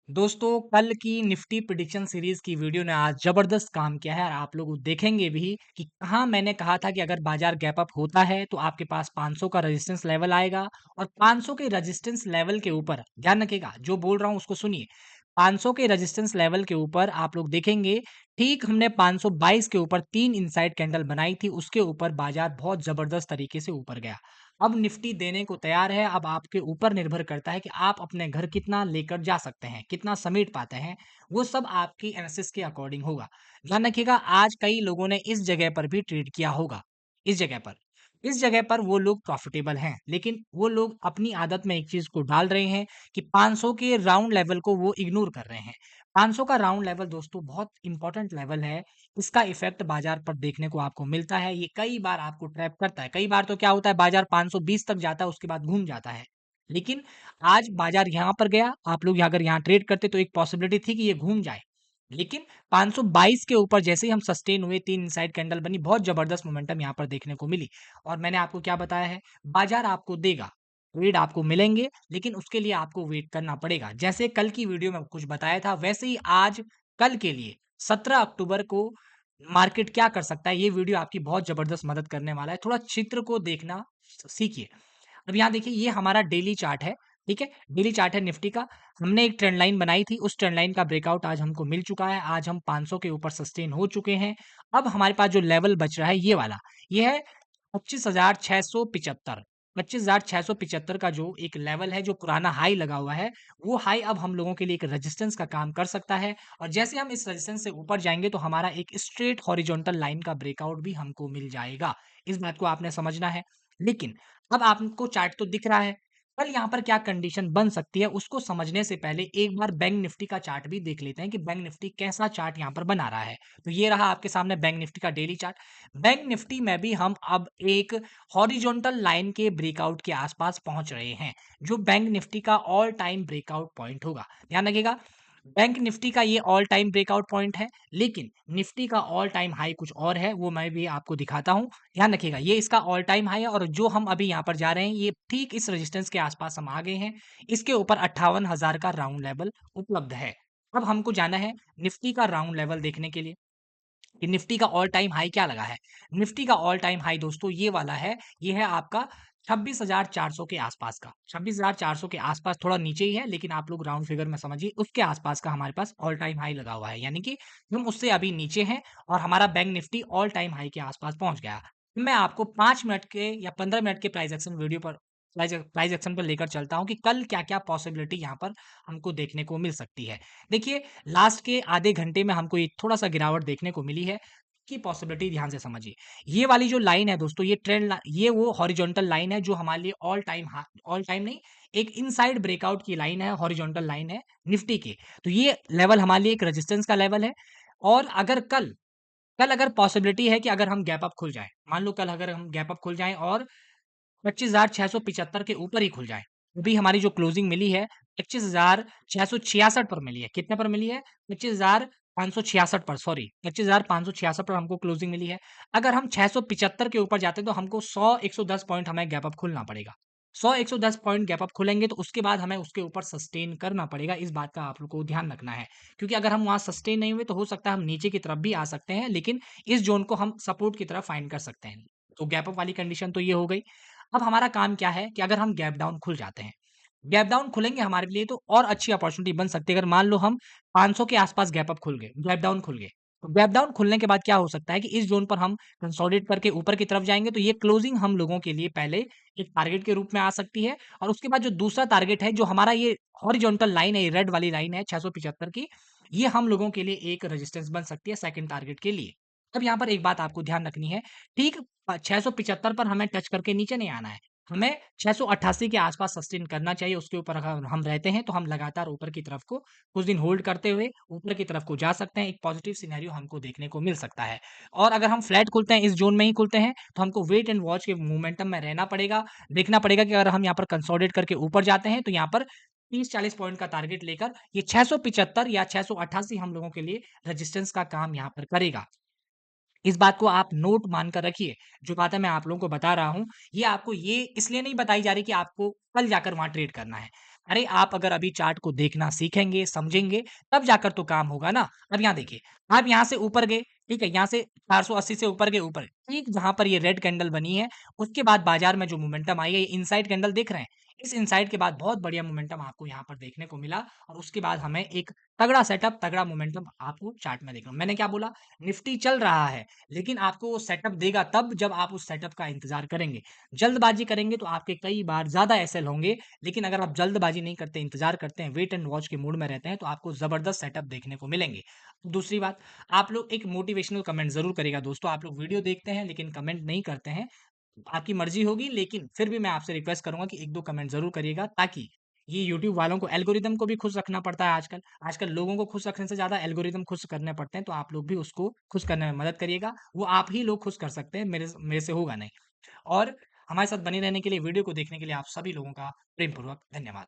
दोस्तों कल की निफ्टी प्रिडिक्शन सीरीज की वीडियो ने आज जबरदस्त काम किया है और आप लोग देखेंगे भी कि कहाँ मैंने कहा था कि अगर बाजार गैप अप होता है तो आपके पास 500 का रेजिस्टेंस लेवल आएगा और 500 के रेजिस्टेंस लेवल के ऊपर ध्यान रखिएगा जो बोल रहा हूँ उसको सुनिए। 500 के रेजिस्टेंस लेवल के ऊपर आप लोग देखेंगे ठीक हमने 522 के ऊपर 3 इनसाइड कैंडल बनाई थी, उसके ऊपर बाजार बहुत जबरदस्त तरीके से ऊपर गया। अब निफ्टी देने को तैयार है। अब आपके ऊपर निर्भर करता है कि आप अपने घर कितना लेकर जा सकते हैं, कितना समेट पाते हैं। वो सब आपकी एनालिसिस के अकॉर्डिंग होगा। ध्यान रखिएगा आज कई लोगों ने इस जगह पर भी ट्रेड किया होगा। इस जगह पर इस जगह पर वो लोग प्रॉफिटेबल हैं, लेकिन वो लोग अपनी आदत में एक चीज को डाल रहे हैं कि 500 के राउंड लेवल को वो इग्नोर कर रहे हैं। 500 का राउंड लेवल दोस्तों बहुत इंपॉर्टेंट लेवल है। इसका इफेक्ट बाजार पर देखने को आपको मिलता है। ये कई बार आपको ट्रैप करता है। कई बार तो क्या होता है बाजार 520 तक जाता है, उसके बाद घूम जाता है। लेकिन आज बाजार यहाँ पर गया, आप लोग अगर यहाँ ट्रेड करते तो एक पॉसिबिलिटी थी कि ये घूम जाए। लेकिन 522 के ऊपर जैसे ही हम सस्टेन हुए, 3 इनसाइड कैंडल बनी, बहुत जबरदस्त मोमेंटम यहाँ पर देखने को मिली। और मैंने आपको क्या बताया है, बाजार आपको देगा, ट्रेड आपको मिलेंगे, लेकिन उसके लिए आपको वेट करना पड़ेगा। जैसे कल की वीडियो में कुछ बताया था, वैसे ही आज कल के लिए 17 अक्टूबर को मार्केट क्या कर सकता है, ये वीडियो आपकी बहुत जबरदस्त मदद करने वाला है। थोड़ा चित्र को देखना सीखिए। अब यहाँ देखिए ये हमारा डेली चार्ट है, ठीक है? डेली चार्ट है निफ्टी का। हमने एक ट्रेंड लाइन बनाई थी, उस ट्रेंड लाइन का ब्रेकआउट आज हमको मिल चुका है। आज हम 500 के ऊपर सस्टेन हो चुके हैं। अब हमारे पास जो लेवल बच रहा है ये वाला, ये है 25,675। 25,675 का जो एक लेवल है, जो पुराना हाई लगा हुआ है, वो हाई अब हम लोगों के लिए एक रेजिस्टेंस का काम कर सकता है। और जैसे हम इस रेजिस्टेंस से ऊपर जाएँगे तो हमारा एक स्ट्रेट हॉरिजॉन्टल लाइन का ब्रेकआउट भी हमको मिल जाएगा। इस बात को आपने समझना है। लेकिन अब आपको चार्ट तो दिख रहा है, कल यहाँ पर क्या कंडीशन बन सकती है उसको समझने से पहले एक बार बैंक निफ्टी का चार्ट भी देख लेते हैं कि बैंक निफ्टी कैसा चार्ट यहाँ पर बना रहा है। तो ये रहा आपके सामने बैंक निफ्टी का डेली चार्ट। बैंक निफ्टी में भी हम अब एक हॉरिजॉन्टल लाइन के ब्रेकआउट के आसपास पहुंच रहे हैं, जो बैंक निफ्टी का ऑल टाइम ब्रेकआउट पॉइंट होगा। ध्यान रखिएगा, बैंक निफ्टी का ये ऑल टाइम ब्रेकआउट पॉइंट है, लेकिन निफ्टी का ऑल टाइम हाई कुछ और है, वो मैं भी आपको दिखाता हूं। ध्यान रखिएगा ये इसका ऑल टाइम हाई है और जो हम अभी यहाँ पर जा रहे हैं ये ठीक इस रेजिस्टेंस के आसपास हम आ गए हैं। इसके ऊपर 58,000 का राउंड लेवल उपलब्ध है। अब हमको जाना है निफ्टी का राउंड लेवल देखने के लिए कि निफ्टी का ऑल टाइम हाई क्या लगा है। निफ्टी का ऑल टाइम हाई दोस्तों ये वाला है, ये है आपका 26,400 के आसपास का। 26,400 के आसपास, थोड़ा नीचे ही है लेकिन आप लोग राउंड फिगर में समझिए, उसके आसपास का हमारे पास ऑल टाइम हाई लगा हुआ है, यानी कि हम उससे अभी नीचे हैं और हमारा bank Nifty all time high के आसपास पहुंच गया। मैं आपको 5 मिनट के या 15 मिनट के प्राइस एक्शन वीडियो पर प्राइस एक्शन पर लेकर चलता हूं कि कल क्या क्या पॉसिबिलिटी यहाँ पर हमको देखने को मिल सकती है। देखिए लास्ट के आधे घंटे में हमको एक थोड़ा सा गिरावट देखने को मिली है की पॉसिबिलिटी ध्यान से समझिए। ये वाली जो लाइन है दोस्तों, ये ये वो हॉरिजॉन्टल लाइन है जो हमारे लिए ऑल टाइम नहीं, एक इनसाइड ब्रेकआउट की लाइन है, हॉरिजॉन्टल लाइन है निफ्टी की। तो ये लेवल हमारे लिए एक रेजिस्टेंस का लेवल है। और अगर कल अगर पॉसिबिलिटी है कि अगर हम गैप अप खुल जाए, मान लो कल अगर हम गैप अप खुल जाएं और 25,675 के ऊपर ही खुल जाए, अभी हमारी जो क्लोजिंग मिली है 25,666 पर मिली है। कितने पर मिली है? 25,566 पर, सॉरी 25,566 पर हमको क्लोजिंग मिली है। अगर हम 675 के ऊपर जाते हैं तो हमको 100-110 पॉइंट हमें गैप अप खुलना पड़ेगा। 100-110 पॉइंट गैप अप खुलेंगे तो उसके बाद हमें उसके ऊपर सस्टेन करना पड़ेगा। इस बात का आप लोग को ध्यान रखना है, क्योंकि अगर हम वहां सस्टेन नहीं हुए तो हो सकता है हम नीचे की तरफ भी आ सकते हैं, लेकिन इस जोन को हम सपोर्ट की तरफ फाइंड कर सकते हैं। तो गैप अप वाली कंडीशन तो ये हो गई। अब हमारा काम क्या है कि अगर हम गैप डाउन खुल जाते हैं, गैप डाउन खुलेंगे हमारे लिए तो और अच्छी अपॉर्चुनिटी बन सकती है। अगर मान लो हम 500 के आसपास गैप अप खुल गए, गैप डाउन खुल गए, तो गैप डाउन खुलने के बाद क्या हो सकता है कि इस जोन पर हम कंसोलिडेट करके ऊपर की तरफ जाएंगे, तो ये क्लोजिंग हम लोगों के लिए पहले एक टारगेट के रूप में आ सकती है। और उसके बाद जो दूसरा टारगेट है, जो हमारा ये हॉरिजॉन्टल लाइन है, ये रेड वाली लाइन है 675 की, ये हम लोगों के लिए एक रेजिस्टेंस बन सकती है सेकंड टारगेट के लिए। अब यहाँ पर एक बात आपको ध्यान रखनी है, ठीक 675 पर हमें टच करके नीचे नहीं आना है, हमें 688 के आसपास सस्टेन करना चाहिए। उसके ऊपर अगर हम रहते हैं तो हम लगातार ऊपर की तरफ को कुछ दिन होल्ड करते हुए ऊपर की तरफ को जा सकते हैं। एक पॉजिटिव सिनेरियो हमको देखने को मिल सकता है। और अगर हम फ्लैट खुलते हैं, इस जोन में ही खुलते हैं, तो हमको वेट एंड वॉच के मोमेंटम में रहना पड़ेगा। देखना पड़ेगा कि अगर हम यहाँ पर कंसोलिडेट करके ऊपर जाते हैं तो यहाँ पर 30-40 पॉइंट का टारगेट लेकर ये 675 या 688 हम लोगों के लिए रेजिस्टेंस का काम यहाँ पर करेगा। इस बात को आप नोट मानकर रखिए। जो बातें मैं आप लोगों को बता रहा हूँ, ये आपको ये इसलिए नहीं बताई जा रही कि आपको कल जाकर वहाँ ट्रेड करना है। अरे आप अगर अभी चार्ट को देखना सीखेंगे, समझेंगे, तब जाकर तो काम होगा ना। अब यहाँ देखिए, आप यहाँ से ऊपर गए, ठीक है? यहाँ से 480 से ऊपर गए ऊपर, ठीक जहाँ पर ये रेड कैंडल बनी है, उसके बाद बाजार में जो मोमेंटम आई है, ये इनसाइड कैंडल देख रहे हैं? इस इनसाइड के बाद बहुत बढ़िया मोमेंटम आपको यहाँ पर देखने को मिला और उसके बाद हमें एक तगड़ा सेटअप, तगड़ा मोमेंटम आपको चार्ट में देखना मैंने क्या बोला? निफ्टी चल रहा है, लेकिन आपको वो सेटअप देगा तब जब आप उस सेटअप का इंतज़ार करेंगे। जल्दबाज़ी करेंगे तो आपके कई बार ज़्यादा एसएल होंगे, लेकिन अगर आप जल्दबाज़ी नहीं करते, इंतज़ार करते हैं, वेट एंड वॉच के मूड में रहते हैं, तो आपको ज़बरदस्त सेटअप देखने को मिलेंगे। दूसरी बात, आप लोग एक मोटिवेशनल कमेंट ज़रूर करिएगा दोस्तों, आप लोग वीडियो देखते हैं लेकिन कमेंट नहीं करते हैं, आपकी मर्ज़ी होगी लेकिन फिर भी मैं आपसे रिक्वेस्ट करूँगा कि 1-2 कमेंट ज़रूर करिएगा ताकि ये यूट्यूब वालों को एल्गोरिदम को भी खुश रखना पड़ता है आजकल। आजकल लोगों को खुश रखने से ज़्यादा एल्गोरिदम खुश करने पड़ते हैं, तो आप लोग भी उसको खुश करने में मदद करिएगा। वो आप ही लोग खुश कर सकते हैं, मेरे से होगा नहीं। और हमारे साथ बने रहने के लिए, वीडियो को देखने के लिए आप सभी लोगों का प्रेमपूर्वक धन्यवाद।